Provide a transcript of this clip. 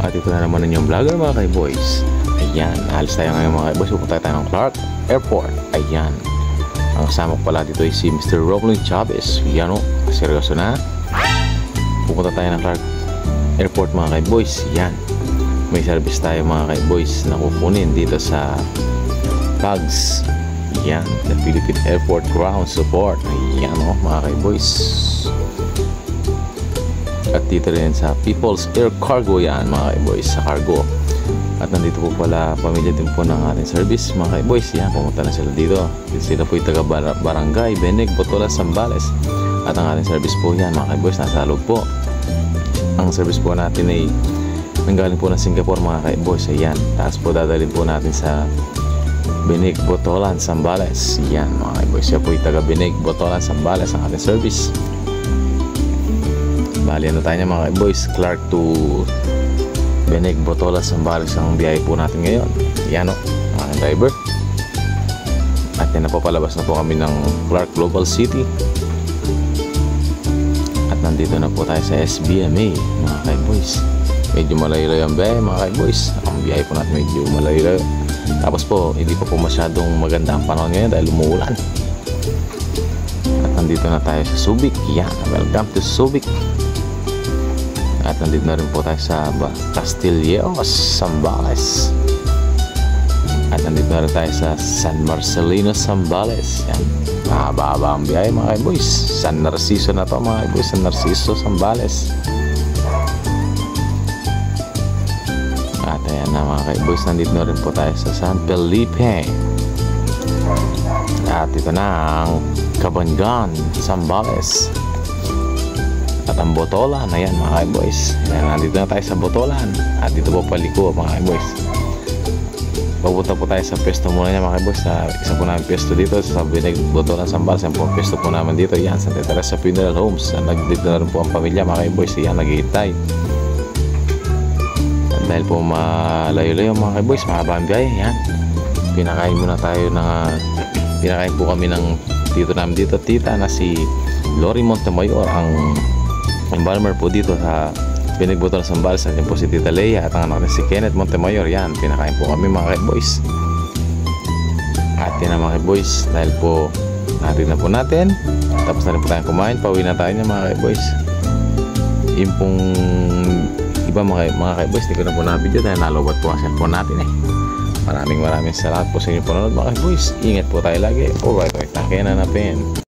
At ito na naman yung vlogger mga kaiboys. Ayan, alis tayo ngayon mga kaiboys. Pupunta tayo ng Clark Airport. Ayan. Ang kasama ko pala dito ay si Mr. Roblin Chavez. Yan o, seryoso na. Pupunta tayo ng Clark Airport mga kaiboys. Yan. May service tayo mga kaiboys na kukunin dito sa tags. Yan, the Philippine Airport Ground Support. Ayan o mga kaiboys. At dito rin sa People's Air Cargo yan mga kaiboys, sa cargo. At nandito po pala pamilya din po ng ating service mga kaiboys. Yan, pumunta na sila dito. Sila po yung taga Barangay Beneg, Botolan, Zambales. At ang ating service po yan mga kaiboys, nasa loob po. Ang service po natin ay nanggaling po ng Singapore mga kaiboys. Ayan, tapos po dadalhin po natin sa Beneg, Botolan, Zambales. Yan mga kaiboys, siya po yung taga Beneg, Botolan, Zambales ang ating service. Bali ano tayo mga kaiboys, Clark to Beneg, Botolan, Zambales ang biyahe po natin ngayon. Yan o, mga driver. At yan na po, palabas na po kami ng Clark Global City. At nandito na po tayo sa SBMA mga kaiboys. Medyo malayo-layo ang biyahe mga kaiboys. Ang biyahe po natin medyo malayo-layo. Tapos po, hindi pa po masyadong maganda ang panahon ngayon dahil umuulan. At nandito na tayo sa Subic. Yan, welcome to Subic. At nandito na rin po tayo sa Castilleos, Zambales. At nandito na rin tayo sa San Marcelino, Zambales. Yan, mahaba-haba ang biyahe mga kaiboys. San Narciso na to mga kaiboys, San Narciso, Zambales. At ayan na mga kaiboys, nandito na rin po tayo sa San Felipe. At ito na ang Cabangan, Zambales. At ang Botolan, ayan mga kaiboys. Nandito na tayo sa Botolan. At dito po paliko mga kaiboys. Papunta po tayo sa pwesto muna niya mga kaiboys. Sa isa po namin pwesto dito sa Beneg, Botolan, Zambales. Yan po ang pwesto po namin dito. Yan, Santa Teresa Funeral Homes. Nandito na rin po ang pamilya mga kaiboys. Yan, naghihintay. Dahil po malayo-layo mga kaiboys, mahaba ang biyahe. Yan, pinakain muna tayo ng pinakain po kami ng tito namin dito, tita na si Lori Montemayor, ang embalmer po dito sa Beneg, Botolan, Zambales. At yun po si Tita Leia at ang anak si Kenneth Montemayor. Yan, pinakain po kami mga kaiboys. At yun na mga kaiboys, dahil po natin na po natin, tapos na rin po tayong kumain, pauwi na tayo niya mga kaiboys. Yung pong iba mga kaiboys, hindi ko na po na-video dahil nalobat po ang cellphone natin eh. Maraming salamat po sa inyong panonood mga kaiboys. Ingat po tayo lagi. Alright, tayo na napin.